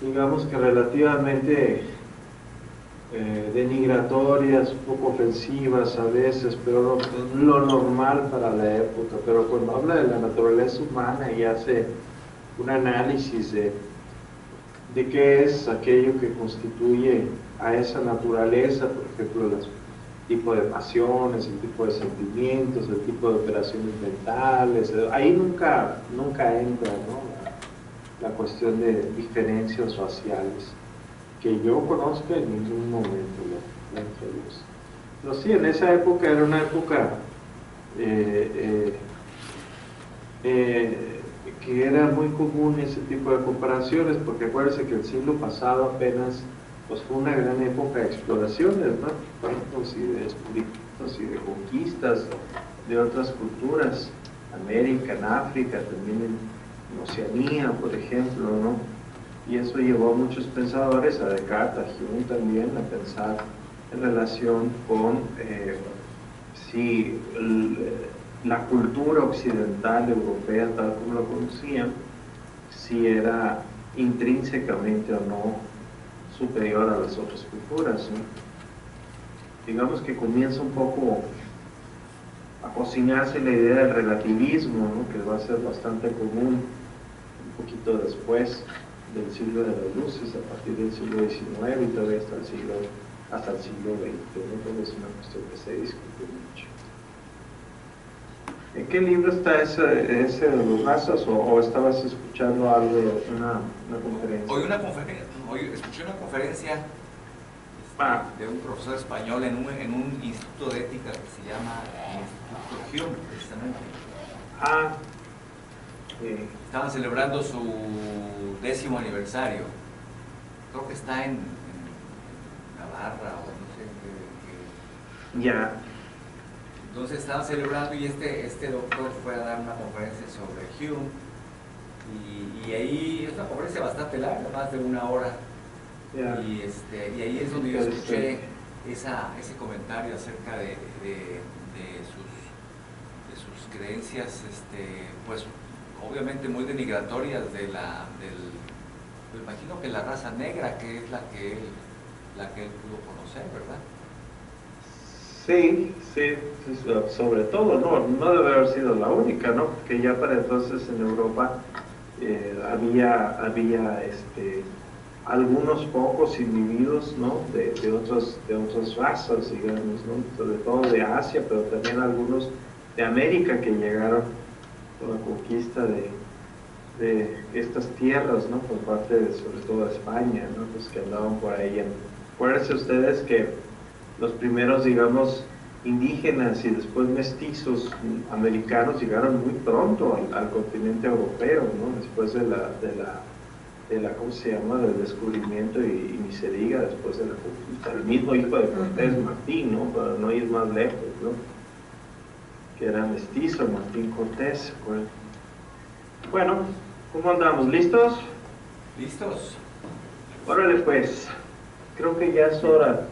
digamos que relativamente denigratorias, un poco ofensivas a veces, pero lo normal para la época. Pero cuando habla de la naturaleza humana y hace un análisis de qué es aquello que constituye a esa naturaleza, por ejemplo, el tipo de pasiones, el tipo de sentimientos, el tipo de operaciones mentales, ahí nunca entra, ¿no? la cuestión de diferencias raciales, que yo conozca en ningún momento la introduce. Pero sí, en esa época era una época eh, que era muy común ese tipo de comparaciones, porque acuérdense que el siglo pasado apenas pues, fue una gran época de exploraciones, ¿no? Y de descubrimientos y de conquistas de otras culturas, América, en África, también en Oceanía, por ejemplo, ¿no? Y eso llevó a muchos pensadores, a Descartes, a Hume también, a pensar en relación con si la cultura occidental europea, tal como la conocían, si era intrínsecamente o no superior a las otras culturas, ¿no? Digamos que comienza un poco a cocinarse la idea del relativismo, ¿no? Que va a ser bastante común un poquito después del siglo de las luces, a partir del siglo XIX y todavía hasta el siglo XX, ¿no? Todo es una cuestión que se discute mucho. ¿En qué libro está ese de los razas o estabas escuchando algo, una conferencia? Hoy escuché una conferencia de un profesor español en un instituto de ética que se llama Instituto Hume, precisamente. Estaban celebrando su 10º aniversario. Creo que está en Navarra o no sé qué. Ya. Entonces estaban celebrando y este doctor fue a dar una conferencia sobre Hume y ahí es una conferencia bastante larga, más de 1 hora. Yeah. Y ahí es donde yo escuché ese comentario acerca de sus creencias, pues obviamente muy denigratorias me imagino que la raza negra, que es la que él pudo conocer, ¿verdad? Sí, sobre todo, no debe haber sido la única, ¿no? Porque ya para entonces en Europa había algunos pocos individuos, ¿no? de otras razas, digamos, ¿no? Sobre todo de Asia, pero también algunos de América que llegaron con la conquista de estas tierras, ¿no? Por parte sobre todo de España, ¿no? Pues que andaban por ahí. Acuérdense ustedes que los primeros, digamos, indígenas y después mestizos americanos llegaron muy pronto al continente europeo, ¿no? Después de la ¿cómo se llama?, del descubrimiento y ni se diga después de la conquista. El mismo hijo de Cortés, Martín, ¿no? Para no ir más lejos, ¿no? Que era mestizo, Martín Cortés, ¿se acuerdan? Bueno, ¿cómo andamos? ¿Listos? ¿Listos? Órale pues, creo que ya es hora.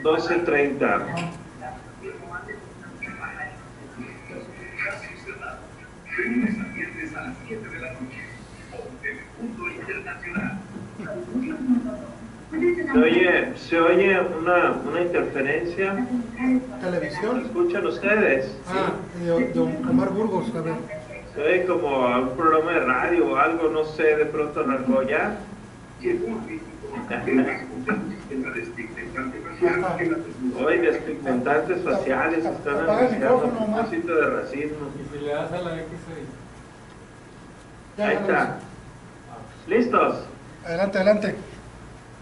12:30. Se oye una interferencia. ¿Televisión? ¿Escuchan ustedes? De Omar Burgos, a ver. Se oye como un programa de radio o algo, no sé, de pronto arrancó ya. Hoy despigmentantes faciales están anunciando un poquito de racismo. Y si le das a la X ahí. Ahí está. ¿Listos? Adelante.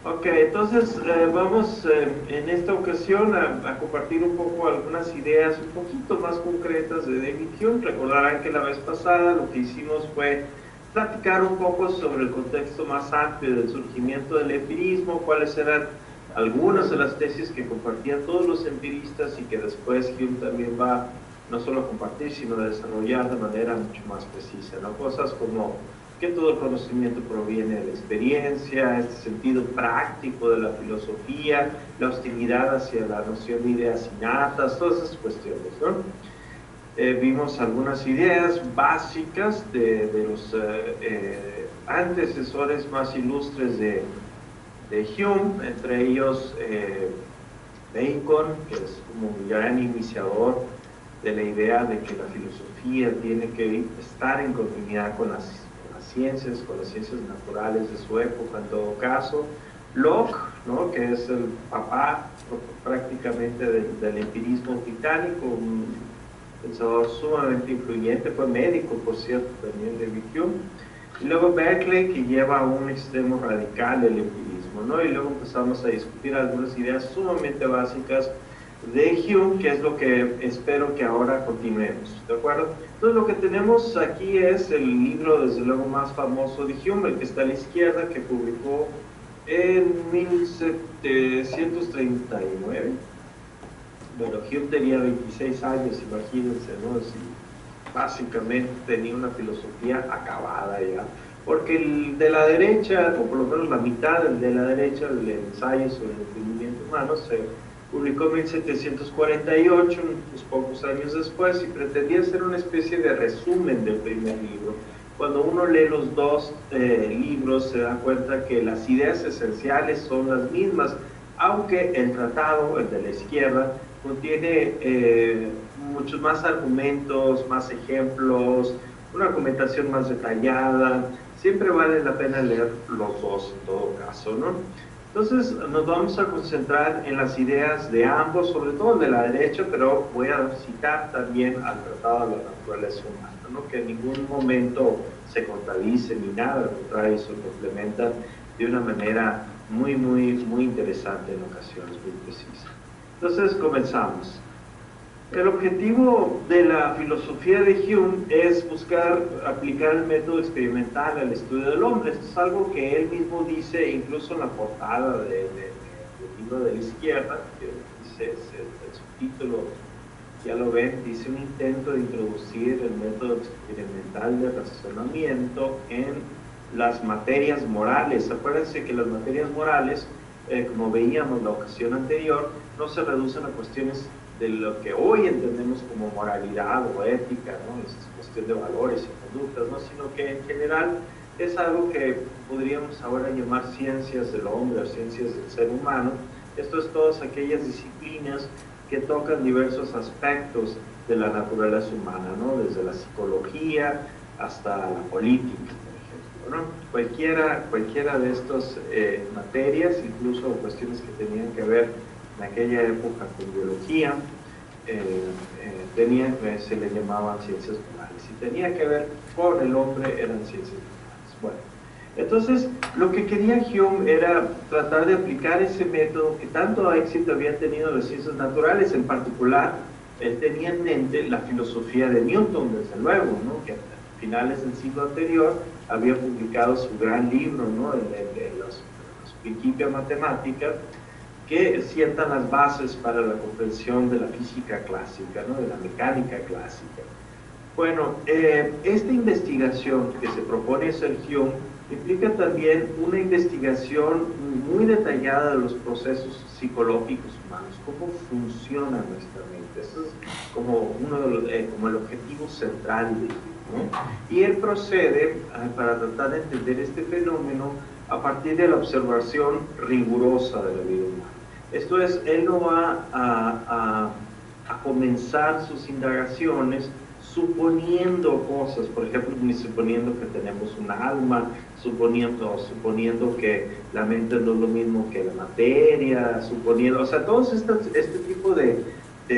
Ok, entonces vamos en esta ocasión a compartir un poco algunas ideas un poquito más concretas de David Hume. Recordarán que la vez pasada lo que hicimos fue platicar un poco sobre el contexto más amplio del surgimiento del empirismo, cuáles eran algunas de las tesis que compartían todos los empiristas y que después Hume también va no solo a compartir, sino a desarrollar de manera mucho más precisa, ¿no? Cosas como que todo el conocimiento proviene de la experiencia, este sentido práctico de la filosofía, la hostilidad hacia la noción de ideas innatas, todas esas cuestiones, ¿no? vimos algunas ideas básicas de los antecesores más ilustres de Hume, entre ellos Bacon, que es como un gran iniciador de la idea de que la filosofía tiene que estar en continuidad con las ciencias naturales de su época en todo caso. Locke, ¿no?, que es el papá prácticamente del empirismo británico, un pensador sumamente influyente, fue médico, por cierto, también de Hume. Y luego Berkeley, que lleva a un extremo radical del empirismo, ¿no? Y luego empezamos a discutir algunas ideas sumamente básicas de Hume, que es lo que espero que ahora continuemos, ¿de acuerdo? Entonces lo que tenemos aquí es el libro, desde luego, más famoso de Hume, el que está a la izquierda, que publicó en 1739. Bueno, Hume tenía 26 años, imagínense, ¿no? Básicamente tenía una filosofía acabada ya, porque el de la derecha, o por lo menos la mitad del de la derecha, el ensayo sobre el entendimiento humano, se publicó en 1748, unos pocos años después, y pretendía ser una especie de resumen del primer libro. Cuando uno lee los dos libros se da cuenta que las ideas esenciales son las mismas, aunque el tratado, el de la izquierda, contiene muchos más argumentos, más ejemplos, una argumentación más detallada. Siempre vale la pena leer los dos en todo caso, ¿no? Entonces nos vamos a concentrar en las ideas de ambos, sobre todo el de la derecha, pero voy a citar también al Tratado de la Naturaleza Humana, ¿no?, que en ningún momento se contradice ni nada, al contrario, se complementan de una manera muy interesante en ocasiones, muy precisa. Entonces comenzamos. El objetivo de la filosofía de Hume es buscar aplicar el método experimental al estudio del hombre. Esto es algo que él mismo dice incluso en la portada del libro de la izquierda, que dice, el subtítulo, ya lo ven, dice: un intento de introducir el método experimental de razonamiento en las materias morales. Acuérdense que las materias morales, como veíamos la ocasión anterior, no se reducen a cuestiones de lo que hoy entendemos como moralidad o ética, ¿no? Es cuestión de valores y conductas, ¿no?, sino que en general es algo que podríamos ahora llamar ciencias del hombre o ciencias del ser humano. Esto es todas aquellas disciplinas que tocan diversos aspectos de la naturaleza humana, ¿no?, desde la psicología hasta la política, por ejemplo, ¿no? Cualquiera de estas materias, incluso cuestiones que tenían que ver en aquella época con biología, se le llamaban ciencias morales, y tenía que ver con el hombre, eran ciencias morales. Bueno, entonces lo que quería Hume era tratar de aplicar ese método que tanto éxito habían tenido las ciencias naturales. En particular, él tenía en mente la filosofía de Newton, desde luego, ¿no?, que a finales del siglo anterior había publicado su gran libro, ¿no?, de los Principia Mathematica, que sientan las bases para la comprensión de la física clásica, ¿no?, de la mecánica clásica. Bueno, esta investigación que se propone hacer Hume implica también una investigación muy detallada de los procesos psicológicos humanos, cómo funciona nuestra mente. Eso es como el objetivo central de Hume, ¿no? Y él procede para tratar de entender este fenómeno a partir de la observación rigurosa de la vida humana. Esto es, él no va a comenzar sus indagaciones suponiendo cosas, por ejemplo, ni suponiendo que tenemos un alma, suponiendo que la mente no es lo mismo que la materia, suponiendo, o sea, todos este tipo de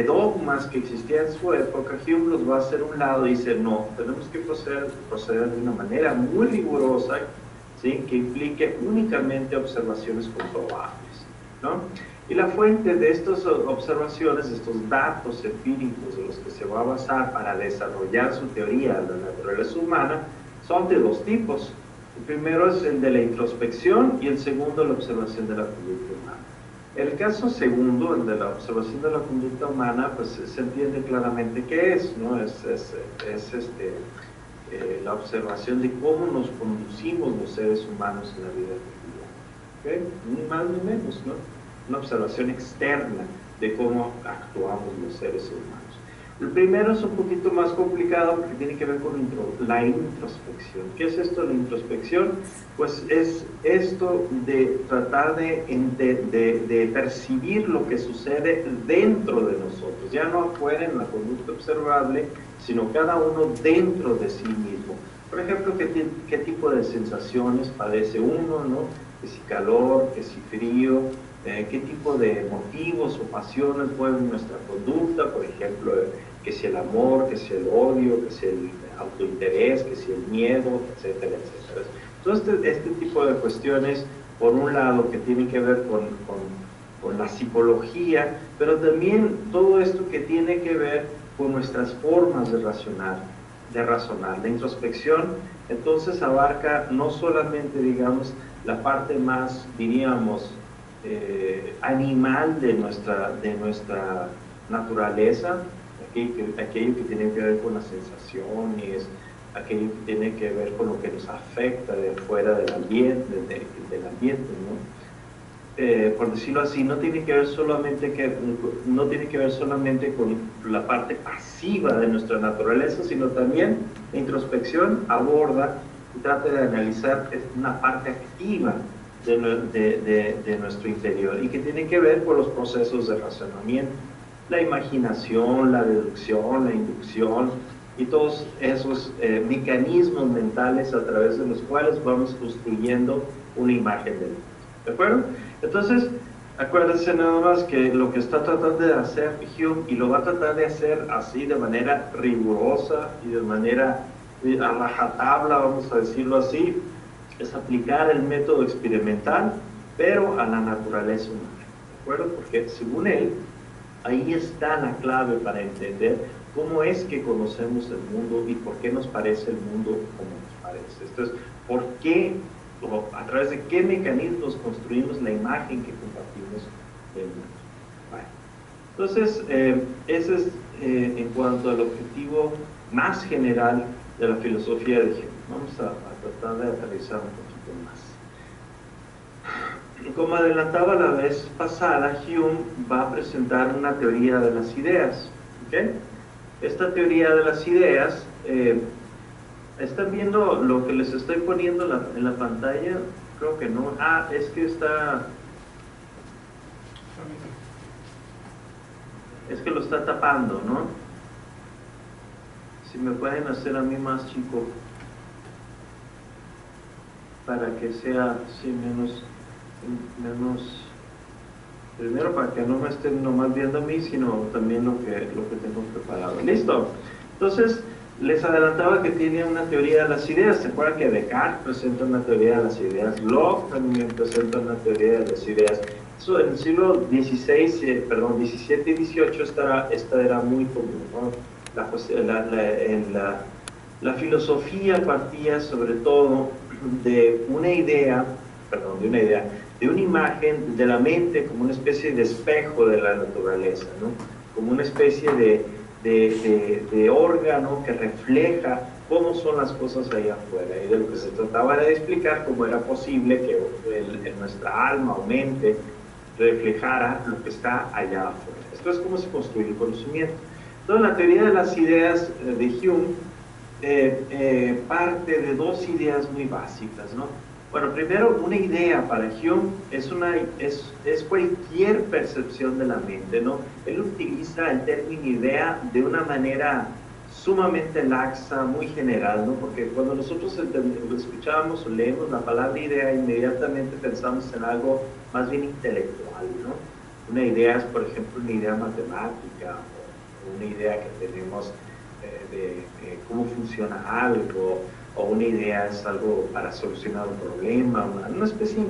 dogmas que existían en su época, Hume los va a hacer a un lado y dice: no, tenemos que proceder de una manera muy rigurosa, ¿sí?, que implique únicamente observaciones comprobables, ¿no? Y la fuente de estas observaciones, de estos datos empíricos de los que se va a basar para desarrollar su teoría de la naturaleza humana, son de dos tipos. El primero es el de la introspección y el segundo la observación de la conducta humana. El caso segundo, el de la observación de la conducta humana, pues se entiende claramente qué es, ¿no? Es la observación de cómo nos conducimos los seres humanos en la vida cotidiana, ¿okay? Ni más ni menos, ¿no? Una observación externa de cómo actuamos los seres humanos. El primero es un poquito más complicado porque tiene que ver con la introspección. ¿Qué es esto de la introspección? Pues es esto de tratar de percibir lo que sucede dentro de nosotros, ya no afuera en la conducta observable, sino cada uno dentro de sí mismo. Por ejemplo, qué tipo de sensaciones padece uno, ¿no? Que si calor, que si frío, qué tipo de motivos o pasiones mueven nuestra conducta, por ejemplo, que si el amor, que si el odio, que si el autointerés, que si el miedo, etcétera, etcétera. Entonces, este tipo de cuestiones, por un lado, que tienen que ver con la psicología, pero también todo esto que tiene que ver con nuestras formas de razonar. La introspección, entonces, abarca no solamente, digamos, la parte más, diríamos, animal de nuestra naturaleza, aquello que tiene que ver con las sensaciones, aquello que tiene que ver con lo que nos afecta de fuera del ambiente, ¿no? Por decirlo así, no tiene que ver solamente con la parte pasiva de nuestra naturaleza, sino también la introspección aborda y trata de analizar una parte activa de nuestro interior y que tiene que ver con los procesos de razonamiento, la imaginación, la deducción, la inducción y todos esos mecanismos mentales a través de los cuales vamos construyendo una imagen del mundo. ¿De acuerdo? Entonces, acuérdense nada más que lo que está tratando de hacer Hume, y lo va a tratar de hacer así de manera rigurosa y de manera a rajatabla, vamos a decirlo así, es aplicar el método experimental, pero a la naturaleza humana. ¿De acuerdo? Porque según él, ahí está la clave para entender cómo es que conocemos el mundo y por qué nos parece el mundo como nos parece. Entonces, ¿por qué, o a través de qué mecanismos construimos la imagen que compartimos del mundo? Bueno, entonces, ese es en cuanto al objetivo más general de la filosofía de Hume. Vamos a tratar de aterrizar un poquito más. Como adelantaba la vez pasada, Hume va a presentar una teoría de las ideas. ¿Okay? Esta teoría de las ideas, ¿están viendo lo que les estoy poniendo en la pantalla? Creo que no. Ah, es que lo está tapando, ¿no? Si me pueden hacer a mí más chico, para que sea así menos, primero para que no me estén nomás viendo a mí, sino también lo que tengo preparado. ¿Listo? Entonces, les adelantaba que tiene una teoría de las ideas. ¿Se acuerdan que Descartes presenta una teoría de las ideas? Locke también presenta una teoría de las ideas. Eso en el siglo XVII y XVIII esta era muy común, ¿no? La filosofía partía sobre todo de una imagen de la mente como una especie de espejo de la naturaleza, ¿no? Como una especie de órgano que refleja cómo son las cosas allá afuera, y de lo que se trataba era de explicar cómo era posible que en nuestra alma o mente reflejara lo que está allá afuera. Esto es cómo se construye el conocimiento. Entonces, la teoría de las ideas de Hume parte de dos ideas muy básicas, ¿no? Bueno, primero, una idea para Hume es cualquier percepción de la mente, ¿no? Él utiliza el término idea de una manera sumamente laxa, muy general, ¿no? Porque cuando nosotros escuchamos o leemos la palabra idea, inmediatamente pensamos en algo más bien intelectual, ¿no? Una idea es, por ejemplo, una idea matemática, o una idea que tenemos de cómo funciona algo, o una idea es algo para solucionar un problema, una especie de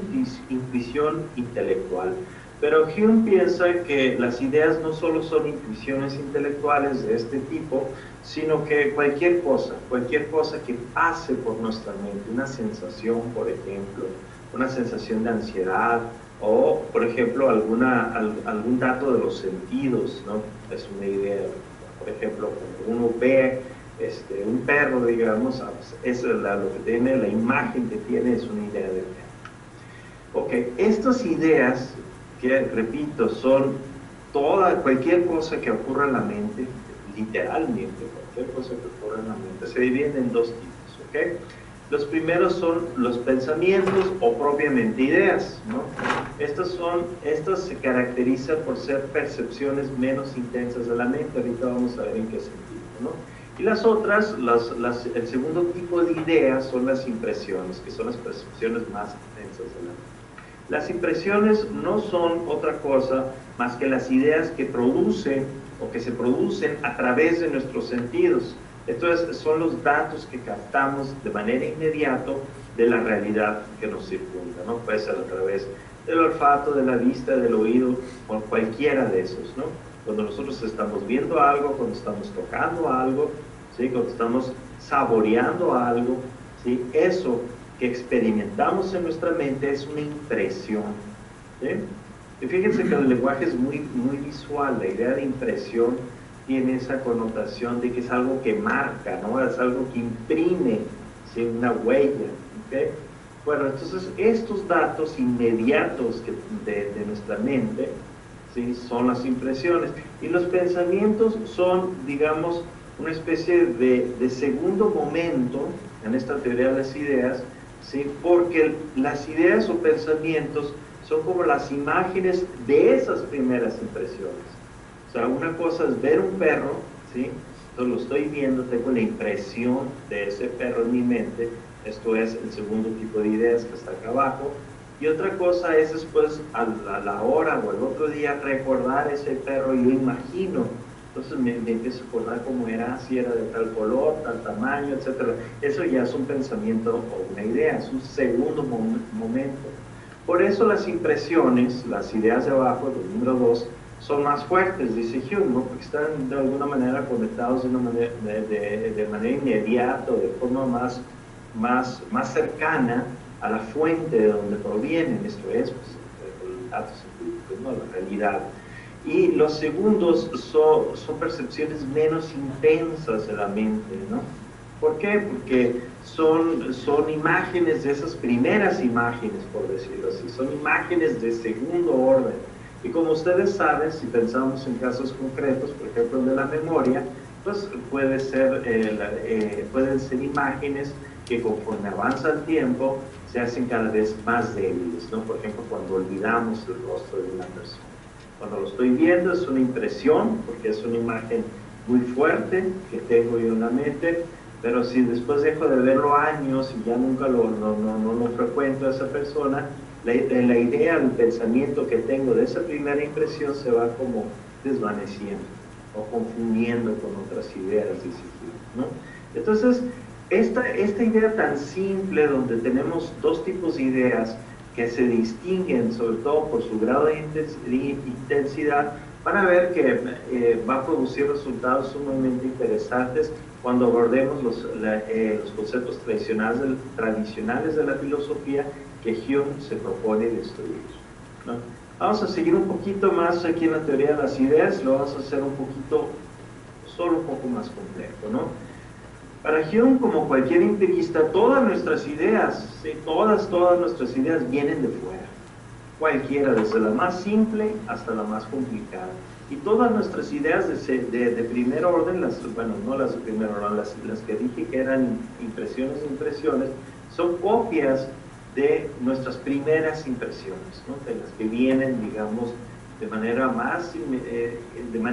intuición intelectual. Pero Hume piensa que las ideas no solo son intuiciones intelectuales de este tipo, sino que cualquier cosa que pase por nuestra mente, una sensación, por ejemplo, una sensación de ansiedad, o, por ejemplo, algún dato de los sentidos, ¿no? Es una idea. Por ejemplo, cuando uno ve un perro, digamos, es lo que tiene, la imagen que tiene es una idea de perro. Ok, estas ideas, que repito, son cualquier cosa que ocurra en la mente, literalmente cualquier cosa que ocurre en la mente. Se dividen en dos tipos, ¿ok? Los primeros son los pensamientos o propiamente ideas, ¿no? Estas se caracterizan por ser percepciones menos intensas de la mente. Ahorita vamos a ver en qué sentido, ¿no? Y las otras, el segundo tipo de ideas son las impresiones, que son las percepciones más intensas de la mente. Las impresiones no son otra cosa más que las ideas que producen o que se producen a través de nuestros sentidos. Entonces, son los datos que captamos de manera inmediata de la realidad que nos circunda, ¿no? Puede ser a través del olfato, de la vista, del oído, o cualquiera de esos, ¿no? Cuando nosotros estamos viendo algo, cuando estamos tocando algo, ¿sí? Cuando estamos saboreando algo, ¿sí? Eso que experimentamos en nuestra mente es una impresión, ¿sí? Y fíjense que el lenguaje es muy visual. La idea de impresión tiene esa connotación de que es algo que marca, ¿no? Es algo que imprime, ¿sí? Una huella, ¿ok? Bueno, entonces estos datos inmediatos de nuestra mente, ¿sí? Son las impresiones. Y los pensamientos son, digamos, una especie de segundo momento en esta teoría de las ideas, ¿sí? Porque las ideas o pensamientos son como las imágenes de esas primeras impresiones. O sea, una cosa es ver un perro, ¿sí? Entonces lo estoy viendo, tengo la impresión de ese perro en mi mente. Esto es el segundo tipo de ideas que está acá abajo. Y otra cosa es después, a la hora o el otro día, recordar ese perro. Yo imagino, entonces me empiezo a acordar cómo era, si era de tal color, tal tamaño, etc. Eso ya es un pensamiento o una idea, es un segundo momento. Por eso las impresiones, las ideas de abajo, del número 2, son más fuertes, dice Hume, ¿no? Porque están de alguna manera conectados de manera inmediata, de forma más cercana a la fuente de donde provienen. Esto es, pues, el dato científico, ¿no? La realidad. Y los segundos son percepciones menos intensas de la mente, ¿no? ¿Por qué? Porque son imágenes de esas primeras imágenes, por decirlo así, son imágenes de segundo orden. Y como ustedes saben, si pensamos en casos concretos, por ejemplo, de la memoria, pues pueden ser imágenes que conforme avanza el tiempo se hacen cada vez más débiles, ¿no? Por ejemplo, cuando olvidamos el rostro de una persona. Cuando lo estoy viendo es una impresión, porque es una imagen muy fuerte que tengo yo en la mente, pero si después dejo de verlo años y ya nunca no frecuento a esa persona, la idea, el pensamiento que tengo de esa primera impresión se va como desvaneciendo o confundiendo con otras ideas, dice Hume, ¿no? Entonces, esta idea tan simple, donde tenemos dos tipos de ideas que se distinguen sobre todo por su grado de intensidad, van a ver que va a producir resultados sumamente interesantes cuando abordemos los conceptos tradicionales de la filosofía que Hume se propone destruir, ¿no? Vamos a seguir un poquito más aquí en la teoría de las ideas, lo vamos a hacer solo un poco más complejo, ¿no? Para Hume, como cualquier empirista, todas nuestras ideas, ¿sí? todas nuestras ideas vienen de fuera, cualquiera, desde la más simple hasta la más complicada. Y todas nuestras ideas de primer orden, bueno, no las de primer orden, las que dije que eran impresiones, son copias de nuestras primeras impresiones, ¿no? De las que vienen, digamos, de manera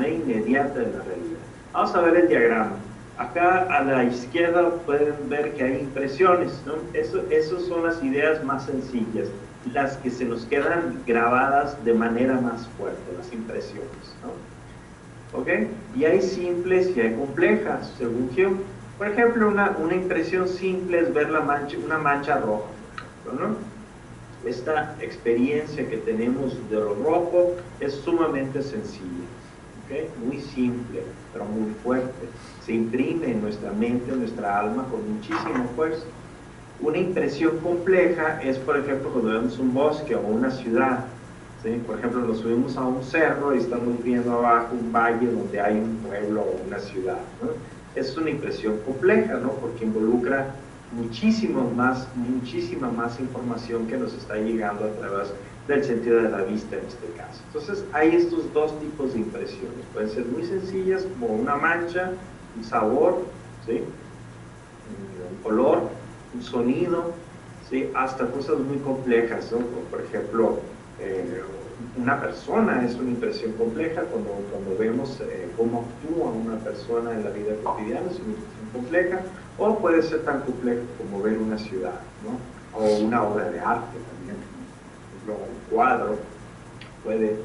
inmediata de la realidad. Vamos a ver el diagrama. Acá a la izquierda pueden ver que hay impresiones, ¿no? Esas son las ideas más sencillas, las que se nos quedan grabadas de manera más fuerte, las impresiones, ¿no? ¿Ok? Y hay simples y hay complejas, según Hume. Por ejemplo, una impresión simple es ver una mancha roja, ¿no? Esta experiencia que tenemos de lo rojo es sumamente sencilla, ¿okay? Muy simple, pero muy fuerte. Se imprime en nuestra mente, en nuestra alma con muchísima fuerza. Una impresión compleja es, por ejemplo, cuando vemos un bosque o una ciudad, ¿sí? Por ejemplo, nos subimos a un cerro y estamos viendo abajo un valle donde hay un pueblo o una ciudad, ¿no? Es una impresión compleja, ¿no? Porque involucra muchísima más información que nos está llegando a través del sentido de la vista en este caso. Entonces hay estos dos tipos de impresiones, pueden ser muy sencillas como una mancha, un sabor, ¿sí? Un color, un sonido, ¿sí? Hasta cosas muy complejas, ¿no? Como por ejemplo, una persona es una impresión compleja cuando vemos cómo actúa una persona en la vida cotidiana, es una impresión compleja, o puede ser tan complejo como ver una ciudad, ¿no? O una obra de arte también. Por ejemplo, un cuadro puede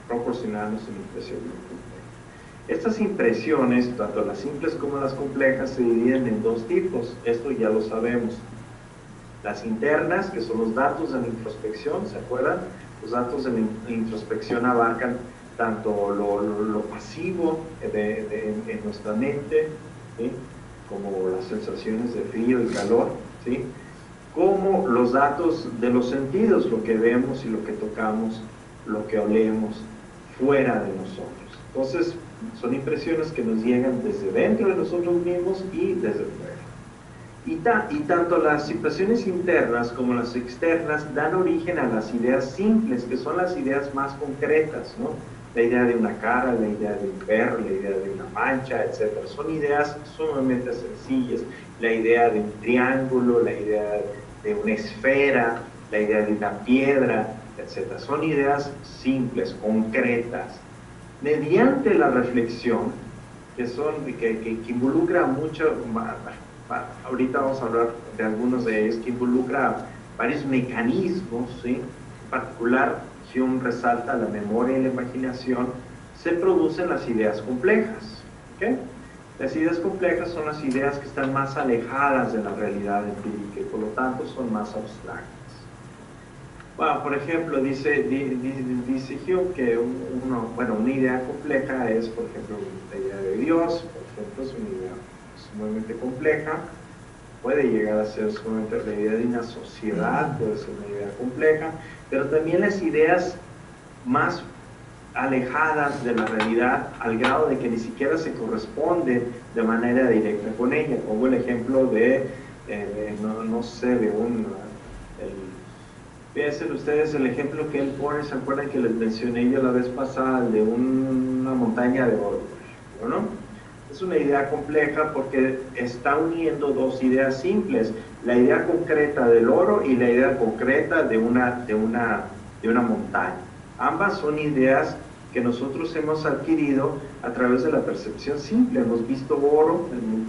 proporcionarnos una impresión muy compleja. Estas impresiones, tanto las simples como las complejas, se dividen en dos tipos, esto ya lo sabemos. Las internas, que son los datos de la introspección, ¿se acuerdan? Los datos de la introspección abarcan tanto lo pasivo en nuestra mente, ¿sí? Como las sensaciones de frío y calor, ¿sí? Como los datos de los sentidos, lo que vemos y lo que tocamos, lo que olemos fuera de nosotros. Entonces, son impresiones que nos llegan desde dentro de nosotros mismos y desde fuera. Y tanto las impresiones internas como las externas dan origen a las ideas simples, que son las ideas más concretas, ¿no? La idea de una cara, la idea de un perro, la idea de una mancha, etc. Son ideas sumamente sencillas. La idea de un triángulo, la idea de una esfera, la idea de una piedra, etc. Son ideas simples, concretas. Mediante la reflexión, que involucra mucho, ahorita vamos a hablar de algunos de ellos, que involucra varios mecanismos, ¿sí? En particular, Hume resalta la memoria y la imaginación, se producen las ideas complejas, ¿okay? Las ideas complejas son las ideas que están más alejadas de la realidad empírica y por lo tanto son más abstractas. Bueno, por ejemplo, dice Hume que una idea compleja es, por ejemplo, la idea de Dios, por ejemplo, es una idea sumamente compleja, puede llegar a ser sumamente la idea de una sociedad, puede ser una idea compleja, pero también las ideas más alejadas de la realidad al grado de que ni siquiera se corresponde de manera directa con ella. Pongo el ejemplo de, piensen ustedes el ejemplo que él pone, ¿se acuerdan que les mencioné yo la vez pasada, de una montaña de oro, ¿no? Es una idea compleja porque está uniendo dos ideas simples, la idea concreta del oro y la idea concreta de una montaña. Ambas son ideas que nosotros hemos adquirido a través de la percepción simple. Hemos visto oro en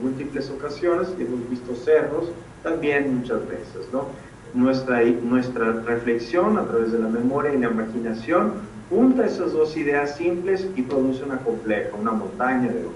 múltiples ocasiones y hemos visto cerros también muchas veces, ¿no? Nuestra reflexión a través de la memoria y la imaginación junta esas dos ideas simples y produce una compleja, una montaña de oro.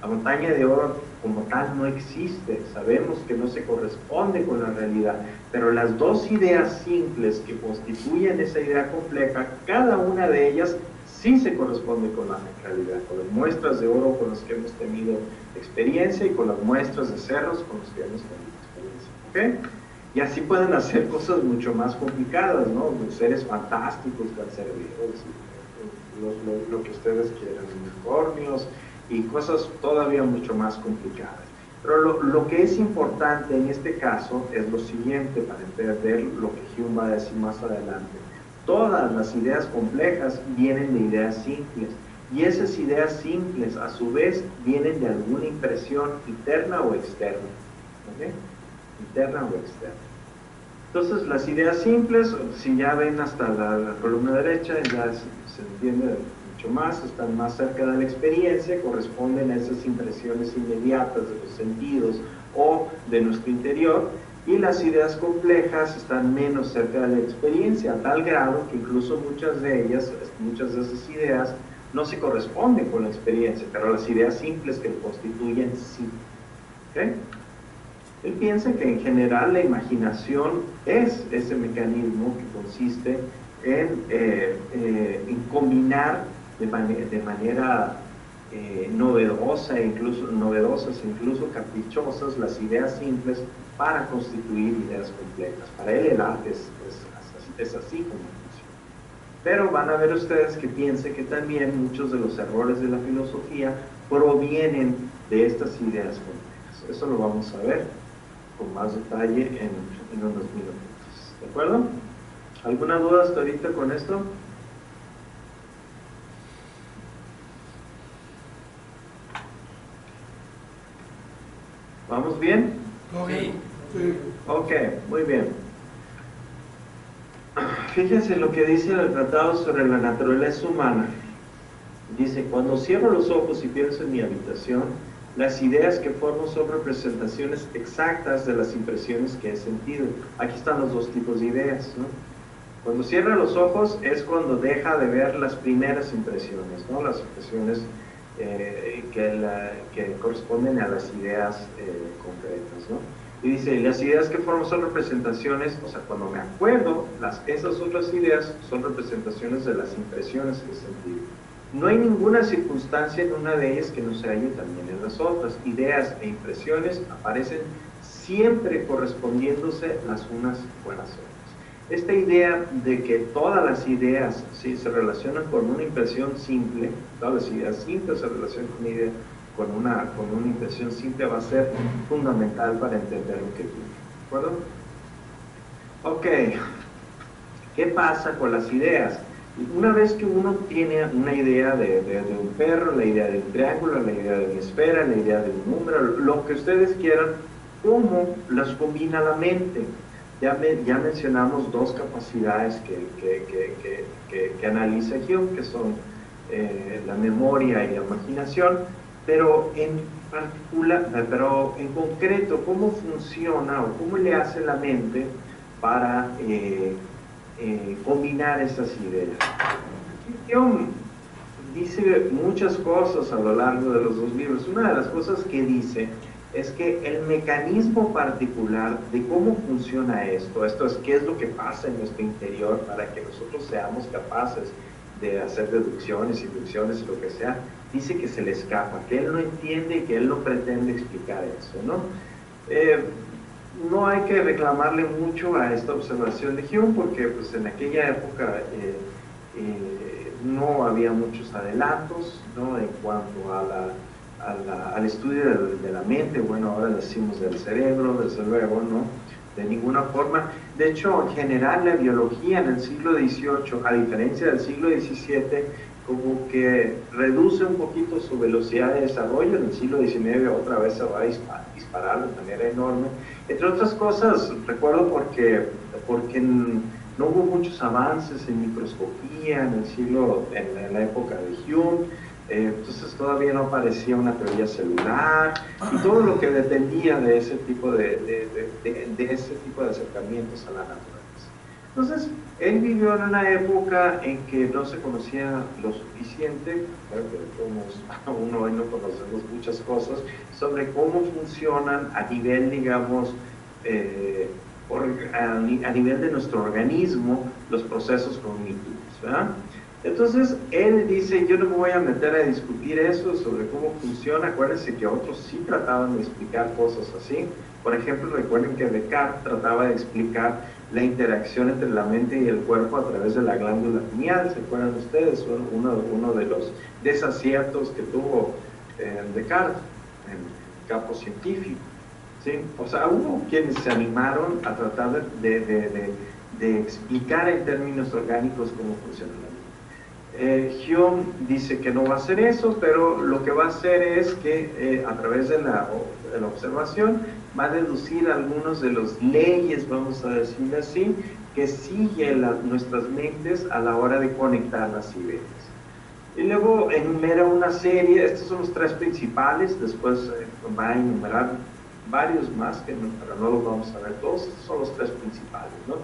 La montaña de oro como tal no existe, sabemos que no se corresponde con la realidad, pero las dos ideas simples que constituyen esa idea compleja, cada una de ellas sí se corresponde con la realidad, con las muestras de oro con las que hemos tenido experiencia y con las muestras de cerros con las que hemos tenido experiencia, ¿ok? Y así pueden hacer cosas mucho más complicadas, ¿no? Los seres fantásticos, cancerígenos, lo que ustedes quieran, unicornios y cosas todavía mucho más complicadas. Pero lo que es importante en este caso es lo siguiente, para entender lo que Hume va a decir más adelante. Todas las ideas complejas vienen de ideas simples, y esas ideas simples a su vez vienen de alguna impresión interna o externa, ¿ok? Interna o externa. Entonces las ideas simples, si ya ven hasta la columna derecha, ya se entiende mucho más, están más cerca de la experiencia, corresponden a esas impresiones inmediatas de los sentidos o de nuestro interior, y las ideas complejas están menos cerca de la experiencia, a tal grado que incluso muchas de esas ideas no se corresponden con la experiencia, pero las ideas simples que lo constituyen sí. ¿Okay? Él piensa que en general la imaginación es ese mecanismo que consiste en combinar de manera novedosas e incluso caprichosas las ideas simples para constituir ideas complejas. Para él el arte es así como funciona. Pero van a ver ustedes que piensa que también muchos de los errores de la filosofía provienen de estas ideas complejas. Eso lo vamos a ver. con más detalle en unos minutos. ¿De acuerdo? ¿Alguna duda hasta ahorita con esto? ¿Vamos bien? ¿Todo Sí. bien? Sí. Ok, muy bien. Fíjense lo que dice el Tratado sobre la Naturaleza Humana. Dice, cuando cierro los ojos y pienso en mi habitación, las ideas que formo son representaciones exactas de las impresiones que he sentido. Aquí están los dos tipos de ideas, ¿no? Cuando cierra los ojos es cuando deja de ver las primeras impresiones, ¿no? Las impresiones que corresponden a las ideas concretas, ¿no? Y dice, las ideas que formo son representaciones, o sea, cuando me acuerdo, esas otras ideas son representaciones de las impresiones que he sentido. No hay ninguna circunstancia en una de ellas que no se halle también en las otras. Ideas e impresiones aparecen siempre correspondiéndose las unas con las otras. Esta idea de que todas las ideas ¿sí? se relacionan con una impresión simple, todas las ideas simples se relacionan con una impresión simple, va a ser fundamental para entender lo que viene. ¿De acuerdo? Ok, ¿qué pasa con las ideas? Una vez que uno tiene una idea de un perro, la idea de un triángulo, la idea de una esfera, la idea de un número, lo que ustedes quieran, ¿cómo las combina la mente? Ya mencionamos dos capacidades que analiza Hume, que son la memoria y la imaginación, pero en concreto, ¿cómo funciona o cómo le hace la mente para combinar esas ideas? Hume dice muchas cosas a lo largo de los dos libros. Una de las cosas que dice es que el mecanismo particular de cómo funciona esto es qué es lo que pasa en nuestro interior para que nosotros seamos capaces de hacer deducciones, inducciones y lo que sea, dice que se le escapa, que él no entiende y que él no pretende explicar eso, ¿no? No hay que reclamarle mucho a esta observación de Hume porque pues, en aquella época no había muchos adelantos, ¿no? En cuanto al estudio de la mente, bueno, ahora decimos del cerebro, desde luego, ¿no? De ninguna forma. De hecho, en general, la biología en el siglo XVIII, a diferencia del siglo XVII, como que reduce un poquito su velocidad de desarrollo. En el siglo XIX otra vez se va a disparar de manera enorme. Entre otras cosas, recuerdo porque no hubo muchos avances en microscopía en la época de Hume. Entonces todavía no aparecía una teoría celular y todo lo que dependía de ese tipo de acercamientos a la naturaleza. Entonces, él vivió en una época en que no se conocía lo suficiente, creo que aún hoy no conocemos muchas cosas, sobre cómo funcionan a nivel, digamos, a nivel de nuestro organismo, los procesos cognitivos, ¿verdad? Entonces, él dice, yo no me voy a meter a discutir eso sobre cómo funciona. Acuérdense que otros sí trataban de explicar cosas así. Por ejemplo, recuerden que Descartes trataba de explicar la interacción entre la mente y el cuerpo a través de la glándula pineal. ¿Se acuerdan ustedes? Uno de los desaciertos que tuvo Descartes en el campo científico, ¿sí? O sea, hubo quienes se animaron a tratar de explicar en términos orgánicos cómo funciona la mente. Hume dice que no va a hacer eso, pero lo que va a hacer es que a través de la observación va a deducir algunas de las leyes, vamos a decir así, que siguen nuestras mentes a la hora de conectar las ideas. Y luego enumera una serie, estos son los tres principales, después va a enumerar varios más, pero no los vamos a ver todos, estos son los tres principales, ¿no?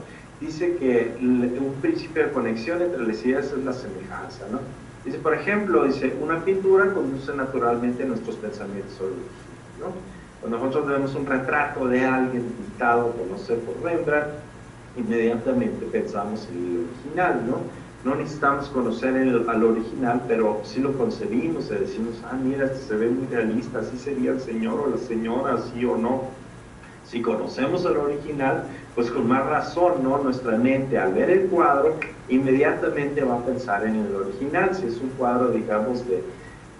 Dice que un principio de conexión entre las ideas es la semejanza, ¿no? Dice, por ejemplo, dice, una pintura conduce naturalmente nuestros pensamientos sobre el origen, ¿no? Cuando nosotros vemos un retrato de alguien pintado, no sé, por Rembrandt, inmediatamente pensamos en el original, ¿no? No necesitamos conocer al original, pero sí lo concebimos y decimos, mira, este se ve muy realista, así sería el señor o la señora, sí o no. Si conocemos al original, pues con más razón, ¿no? Nuestra mente al ver el cuadro, inmediatamente va a pensar en el original. Si es un cuadro, digamos,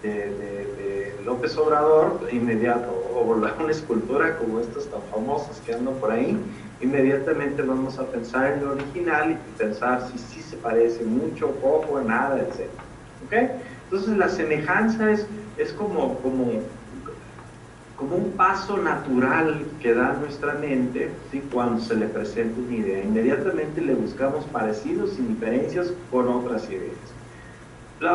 de López Obrador, inmediato, o una escultura como estas tan famosas que andan por ahí, inmediatamente vamos a pensar en lo original y pensar si sí se parece mucho, poco, nada, etc. ¿Okay? Entonces la semejanza es como un paso natural que da nuestra mente, ¿sí? Cuando se le presenta una idea. Inmediatamente le buscamos parecidos y diferencias con otras ideas. El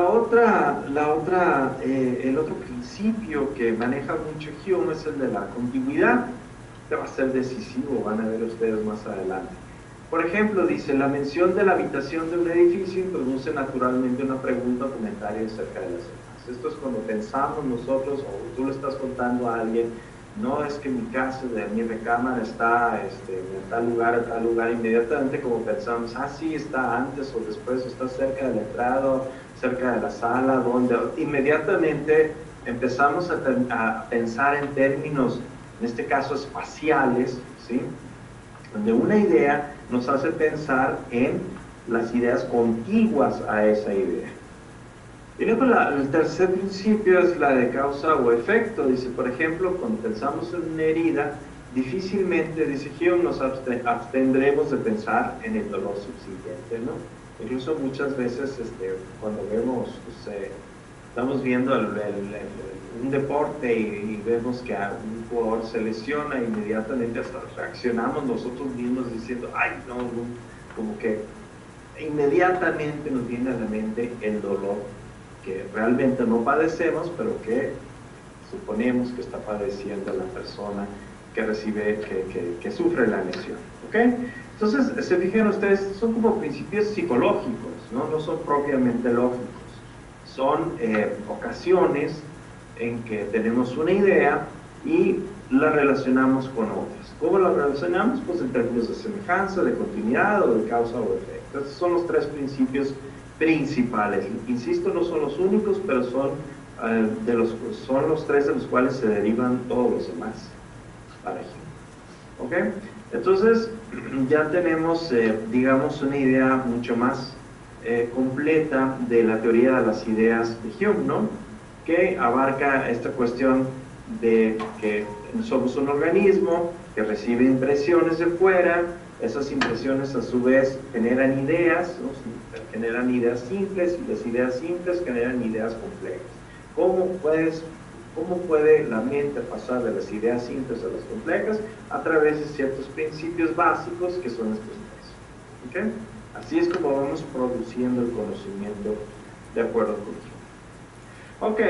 otro principio que maneja mucho Hume es el de la contiguidad. Este va a ser decisivo, van a ver ustedes más adelante. Por ejemplo, dice, la mención de la habitación de un edificio introduce naturalmente una pregunta o comentario acerca de las demás. Esto es cuando pensamos nosotros, o tú le estás contando a alguien, no es que mi casa, mi recámara está en tal lugar, inmediatamente como pensamos, sí, está antes o después, está cerca del entrado, cerca de la sala, donde inmediatamente empezamos a pensar en términos, en este caso espaciales, ¿sí? Donde una idea nos hace pensar en las ideas contiguas a esa idea. Y luego el tercer principio es la de causa o efecto. Dice, por ejemplo, cuando pensamos en una herida, difícilmente, dice Hume, nos abstendremos de pensar en el dolor subsiguiente, ¿no? Incluso muchas veces cuando vemos, estamos viendo un deporte y vemos que a un jugador se lesiona, inmediatamente hasta reaccionamos nosotros mismos diciendo, ay, no, como que inmediatamente nos viene a la mente el dolor que realmente no padecemos, pero que suponemos que está padeciendo la persona que recibe, que sufre la lesión. ¿Ok? Entonces, se fijan ustedes, son como principios psicológicos, no son propiamente lógicos. Son ocasiones en que tenemos una idea y la relacionamos con otras. ¿Cómo la relacionamos? Pues en términos de semejanza, de continuidad o de causa o efecto. Estos son los tres principios principales. Insisto, no son los únicos, pero son los tres de los cuales se derivan todos los demás. Para Hume. ¿Ok? Entonces, ya tenemos, digamos, una idea mucho más completa de la teoría de las ideas de Hume, ¿no? Que abarca esta cuestión de que somos un organismo que recibe impresiones de fuera, esas impresiones a su vez generan ideas, ¿no? Generan ideas simples, y las ideas simples generan ideas complejas. ¿Cómo puede la mente pasar de las ideas simples a las complejas? A través de ciertos principios básicos que son estos tres. ¿Okay? Así es como vamos produciendo el conocimiento de acuerdo con Hume. Ok,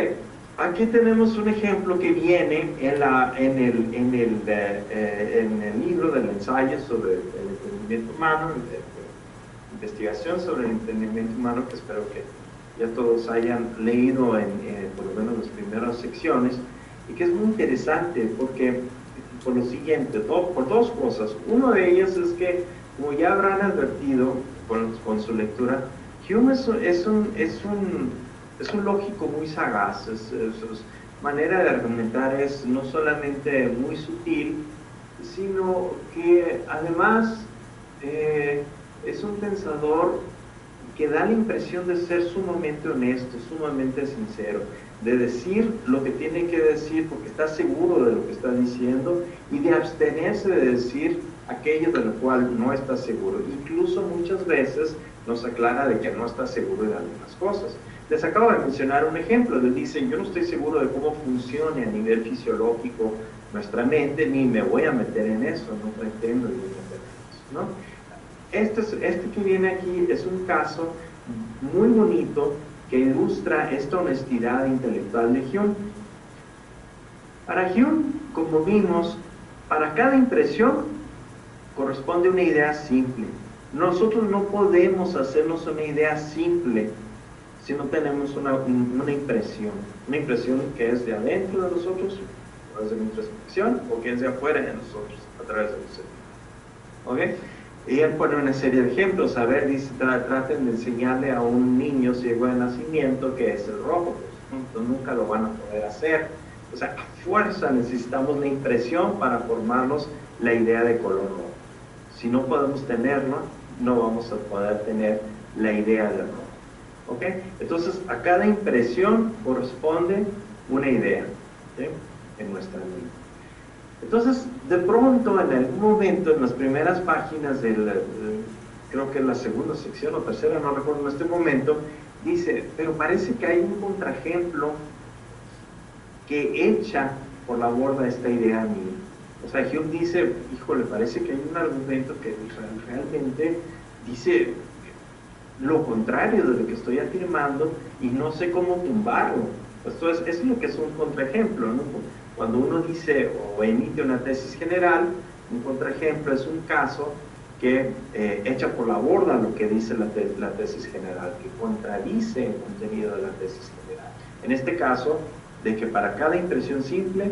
aquí tenemos un ejemplo que viene en el libro del ensayo sobre el entendimiento humano, investigación sobre el entendimiento humano, que espero que ya todos hayan leído por lo menos las primeras secciones, y que es muy interesante porque, por lo siguiente, por dos cosas. Una de ellas es que, como ya habrán advertido con su lectura, Hume es un lógico muy sagaz. Su manera de argumentar es no solamente muy sutil, sino que además es un pensador que da la impresión de ser sumamente honesto, sumamente sincero, de decir lo que tiene que decir porque está seguro de lo que está diciendo y de abstenerse de decir aquello de lo cual no está seguro. Incluso muchas veces nos aclara de que no está seguro de algunas cosas. Les acabo de mencionar un ejemplo. Les dicen, yo no estoy seguro de cómo funciona a nivel fisiológico nuestra mente, ni me voy a meter en eso, no pretendo ni meter en eso, ¿no? Este que viene aquí es un caso muy bonito que ilustra esta honestidad intelectual de Hume. Para Hume, como vimos, para cada impresión corresponde una idea simple. Nosotros no podemos hacernos una idea simple si no tenemos una impresión que es de adentro de nosotros, a través de nuestra expresión, o que es de afuera de nosotros, a través de los sentidos. ¿Ok? Y él pone una serie de ejemplos. A ver, dice, traten de enseñarle a un niño ciego de nacimiento que es el rojo. Pues, entonces nunca lo van a poder hacer. O sea, a fuerza necesitamos la impresión para formarnos la idea de color rojo. Si no podemos tenerlo, no vamos a poder tener la idea del rojo. ¿ok? Entonces, a cada impresión corresponde una idea, ¿ok? En nuestra mente. Entonces, de pronto, en algún momento, en las primeras páginas creo que en la segunda sección o tercera, no recuerdo en este momento, dice, pero parece que hay un contraejemplo que echa por la borda esta idea mía. O sea, Hume dice, híjole, parece que hay un argumento que realmente dice lo contrario de lo que estoy afirmando y no sé cómo tumbarlo. Esto es lo que es un contraejemplo, ¿no? Cuando uno dice o emite una tesis general, un contraejemplo es un caso que echa por la borda lo que dice la tesis general, que contradice el contenido de la tesis general. En este caso, de que para cada impresión simple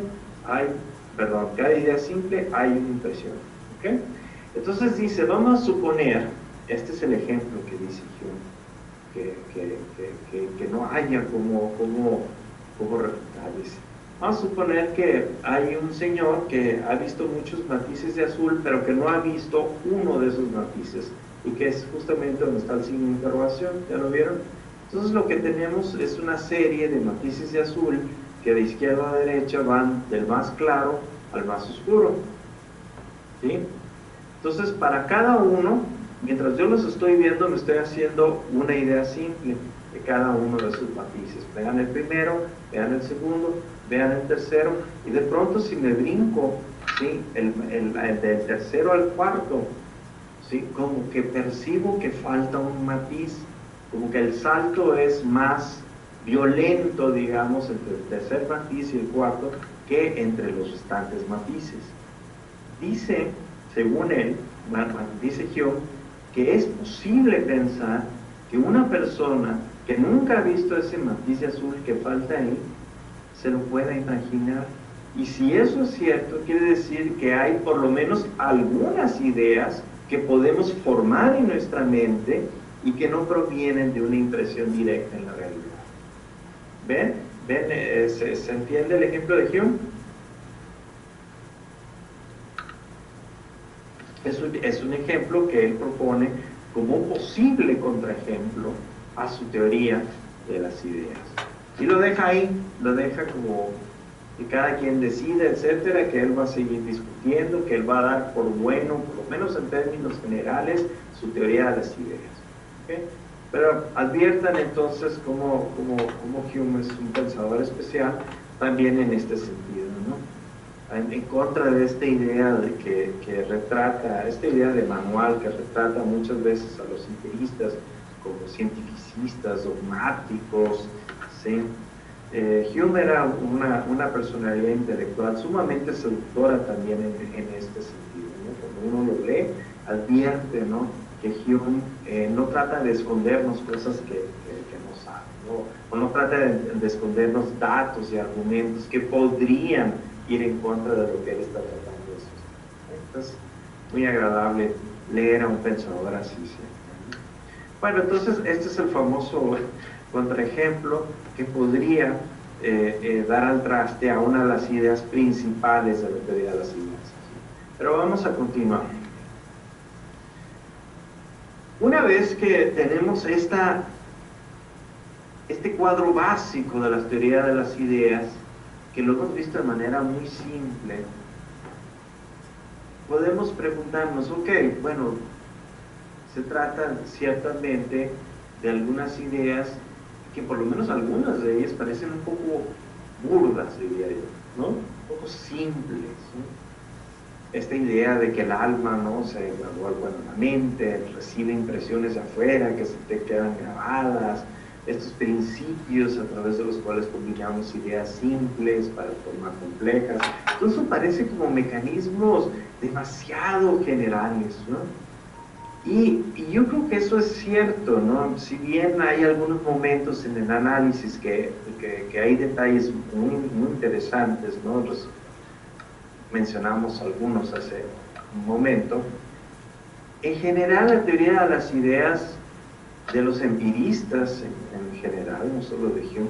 cada idea simple hay una impresión. ¿Okay? Entonces dice, vamos a suponer, este es el ejemplo que dice Hume, que no haya como refutar, dice. Vamos a suponer que hay un señor que ha visto muchos matices de azul, pero que no ha visto uno de esos matices, y que es justamente donde está el signo de interrogación, ¿ya lo vieron? Entonces lo que tenemos es una serie de matices de azul que de izquierda a derecha van del más claro al más oscuro, ¿sí? Entonces para cada uno, mientras yo los estoy viendo, me estoy haciendo una idea simple de cada uno de esos matices. Vean el primero, vean el segundo, vean el tercero, y de pronto si me brinco, ¿sí? el del tercero al cuarto, ¿sí? Como que percibo que falta un matiz, como que el salto es más violento, digamos, entre el tercer matiz y el cuarto, que entre los restantes matices. Dice, según él, dice Hume, que es posible pensar que una persona que nunca ha visto ese matiz de azul que falta ahí, se lo pueda imaginar. Y si eso es cierto, quiere decir que hay por lo menos algunas ideas que podemos formar en nuestra mente y que no provienen de una impresión directa en la realidad. ¿Ven? ¿Se entiende el ejemplo de Hume? Es un ejemplo que él propone como un posible contraejemplo a su teoría de las ideas. Y lo deja ahí, lo deja como que cada quien decida, etcétera, que él va a seguir discutiendo, que él va a dar por bueno, por lo menos en términos generales, su teoría de las ideas. ¿Okay? Pero adviertan entonces cómo Hume es un pensador especial también en este sentido, ¿no? En contra de esta idea de que retrata, esta idea de manual que retrata muchas veces a los empiristas como cientificistas, dogmáticos, ¿sí? Hume era una personalidad intelectual sumamente seductora también en este sentido, ¿no? Cuando uno lo lee, advierte, ¿no? Que Hume no trata de escondernos cosas que no sabe, ¿no? O no trata de escondernos datos y argumentos que podrían ir en contra de lo que él está tratando de sostener. Entonces, muy agradable leer a un pensador así, ¿sí? Bueno, entonces este es el famoso contraejemplo que podría dar al traste a una de las ideas principales de la teoría de las ideas. Pero vamos a continuar. Una vez que tenemos este cuadro básico de la teoría de las ideas, que lo hemos visto de manera muy simple, podemos preguntarnos, ok, bueno, se trata ciertamente de algunas ideas que por lo menos algunas de ellas parecen un poco burdas, diría yo, ¿no? Un poco simples, ¿no? Esta idea de que el alma, ¿no? Se evalúa en la mente, recibe impresiones de afuera que se te quedan grabadas, estos principios a través de los cuales combinamos ideas simples para formar complejas. Todo eso parece como mecanismos demasiado generales, ¿no? Y yo creo que eso es cierto, ¿no? Si bien hay algunos momentos en el análisis que hay detalles muy interesantes, ¿no? Mencionamos algunos hace un momento. En general, la teoría de las ideas de los empiristas, en general, no solo de Hume,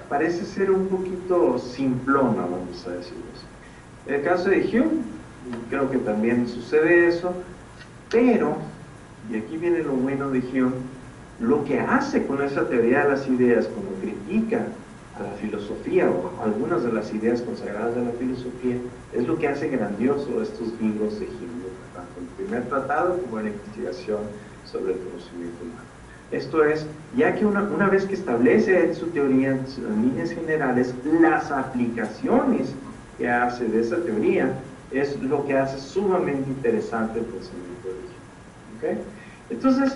parece ser un poquito simplona, vamos a decirlo así. En el caso de Hume, creo que también sucede eso, pero, y aquí viene lo bueno de Hume, lo que hace con esa teoría de las ideas, cuando critica a la filosofía o algunas de las ideas consagradas de la filosofía, es lo que hace grandioso estos libros de Hume, tanto el primer tratado como la investigación sobre el conocimiento humano. Esto es, ya que una vez que establece su teoría en líneas generales, las aplicaciones que hace de esa teoría es lo que hace sumamente interesante el pensamiento de Hume. ¿Okay? Entonces,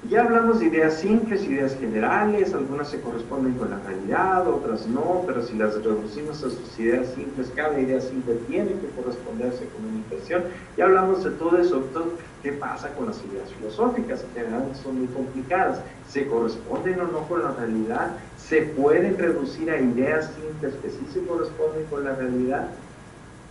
ya hablamos de ideas simples, ideas generales, algunas se corresponden con la realidad, otras no, pero si las reducimos a sus ideas simples, cada idea simple tiene que corresponderse con una impresión. Ya hablamos de todo eso. Entonces, ¿qué pasa con las ideas filosóficas? En general son muy complicadas. ¿Se corresponden o no con la realidad? ¿Se pueden reducir a ideas simples que sí se corresponden con la realidad?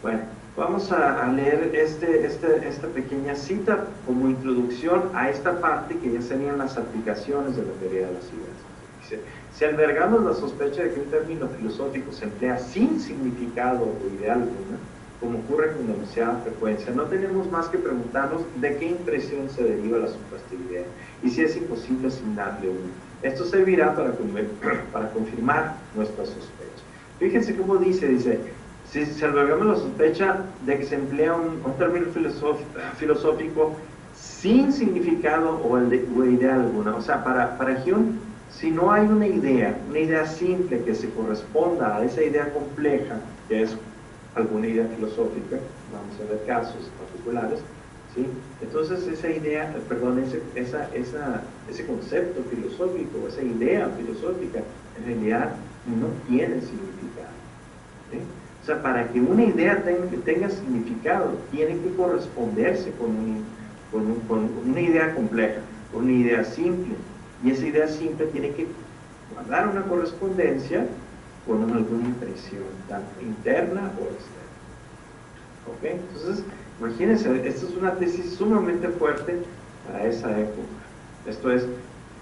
Bueno, vamos a leer esta pequeña cita como introducción a esta parte que ya serían las aplicaciones de la teoría de las ideas. Dice, si albergamos la sospecha de que un término filosófico se emplea sin significado o idea alguna, como ocurre con demasiada frecuencia, no tenemos más que preguntarnos de qué impresión se deriva la supuesta idea y si es imposible asignarle una. Esto servirá para confirmar nuestra sospecha. Fíjense cómo dice, si albergamos la sospecha de que se emplea un término filosófico sin significado o idea alguna. O sea, para Hume, si no hay una idea simple que se corresponda a esa idea compleja, que es alguna idea filosófica, vamos a ver casos particulares, ¿sí? Entonces esa idea, perdón, ese concepto filosófico, esa idea filosófica, en realidad no tiene significado. ¿Sí? O sea, para que una idea tenga significado, tiene que corresponderse con una idea compleja, con una idea simple. Y esa idea simple tiene que guardar una correspondencia con alguna impresión, tanto interna o externa. ¿Ok? Entonces, imagínense, esta es una tesis sumamente fuerte para esa época. Esto es,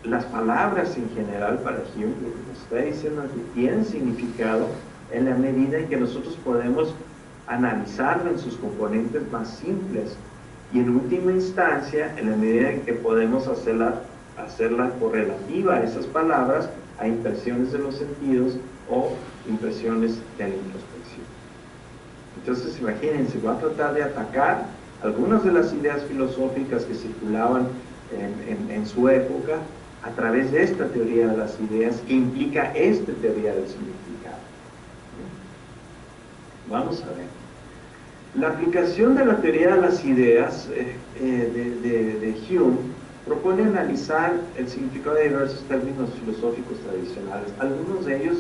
las palabras en general para Hume, lo que nos está diciendo es que tienen significado en la medida en que nosotros podemos analizarlo en sus componentes más simples y en última instancia en la medida en que podemos hacerla correlativa a esas palabras a impresiones de los sentidos o impresiones de la introspección. Entonces imagínense, va a tratar de atacar algunas de las ideas filosóficas que circulaban en su época a través de esta teoría de las ideas que implica esta teoría del significado. Vamos a ver. La aplicación de la teoría de las ideas de Hume propone analizar el significado de diversos términos filosóficos tradicionales. Algunos de ellos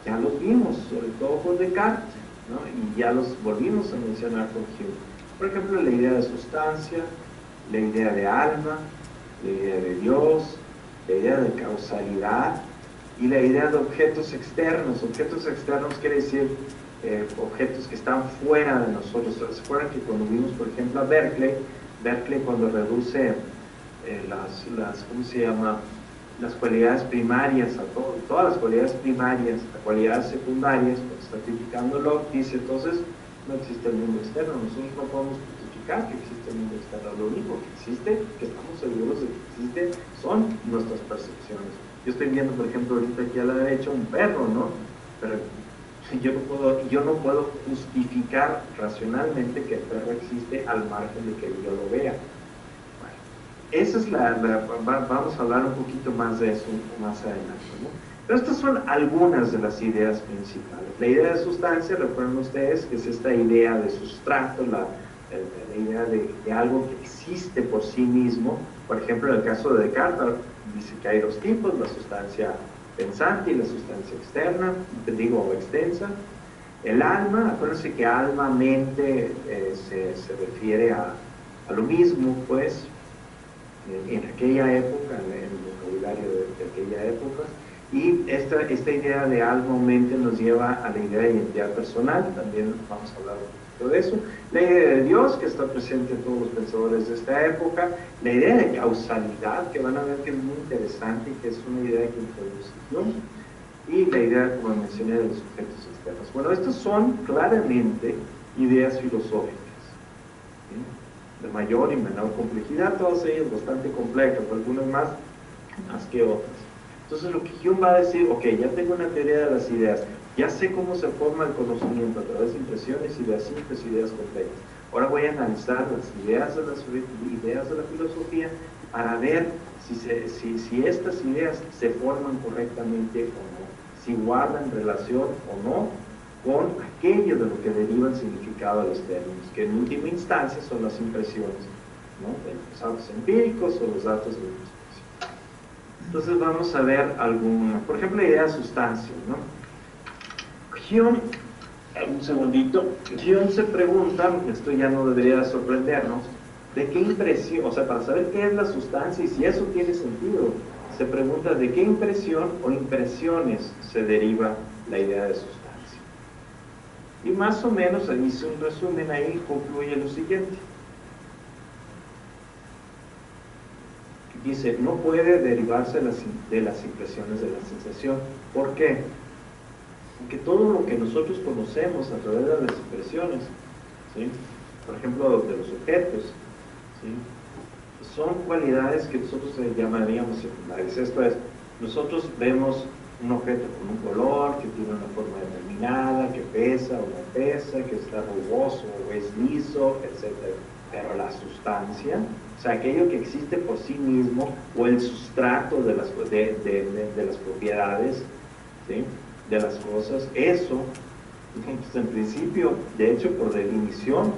ya los vimos, sobre todo por Descartes, ¿no? Y ya los volvimos a mencionar con Hume. Por ejemplo, la idea de sustancia, la idea de alma, la idea de Dios, la idea de causalidad y la idea de objetos externos. Objetos externos quiere decir objetos que están fuera de nosotros. ¿Se acuerdan que cuando vimos, por ejemplo, a Berkeley cuando reduce ¿cómo se llama? Las cualidades primarias, todas las cualidades primarias, a cualidades secundarias, cuando está criticándolo, dice entonces no existe el mundo externo, nosotros no podemos justificar que existe el mundo externo, lo único que existe, que estamos seguros de que existe, son nuestras percepciones. Yo estoy viendo, por ejemplo, ahorita aquí a la derecha un perro, ¿no? Pero yo no puedo justificar racionalmente que el perro existe al margen de que yo lo vea. Bueno, esa es vamos a hablar un poquito más de eso más adelante, ¿no? Pero estas son algunas de las ideas principales. La idea de sustancia, recuerden ustedes, que es esta idea de sustrato, la idea de algo que existe por sí mismo. Por ejemplo, en el caso de Descartes, dice que hay dos tipos, la sustancia pensante y la sustancia externa, o extensa. El alma, acuérdense que alma, mente, se refiere a lo mismo, pues, en aquella época, en el vocabulario de aquella época. Y esta idea de alma o mente nos lleva a la idea de identidad personal, también vamos a hablar un poquito de eso. La idea de Dios, que está presente en todos los pensadores de esta época. La idea de causalidad, que van a ver que es muy interesante y que es una idea que introduce Hume. Y la idea, como mencioné, de los sujetos externos. Bueno, estas son claramente ideas filosóficas, ¿sí? De mayor y menor complejidad, todas ellas bastante complejas, algunas más más que otras. Entonces lo que Hume va a decir, ok, ya tengo una teoría de las ideas, ya sé cómo se forma el conocimiento a través de impresiones, ideas simples, ideas complejas. Ahora voy a analizar las ideas de la filosofía para ver si estas ideas se forman correctamente o no, si guardan relación o no con aquello de lo que deriva el significado de los términos, que en última instancia son las impresiones, ¿no? De los datos empíricos o los datos de la expresión. Entonces vamos a ver alguna, por ejemplo, la idea de sustancia, ¿no? Hume, un segundito, Hume se pregunta, esto ya no debería sorprendernos, de qué impresión, o sea, para saber qué es la sustancia y si eso tiene sentido, se pregunta de qué impresión o impresiones se deriva la idea de sustancia. Y más o menos, hice un resumen ahí, concluye lo siguiente. Dice, no puede derivarse de las impresiones de la sensación. ¿Por qué? Porque todo lo que nosotros conocemos a través de las impresiones, ¿sí? Por ejemplo, de los objetos, ¿sí? Son cualidades que nosotros llamaríamos secundarias. Esto es, nosotros vemos un objeto con un color, que tiene una forma determinada, que pesa o no pesa, que está rugoso o es liso, etc. Pero la sustancia, o sea, aquello que existe por sí mismo, o el sustrato de las propiedades, ¿sí? De las cosas, eso, pues en principio, de hecho, por definición,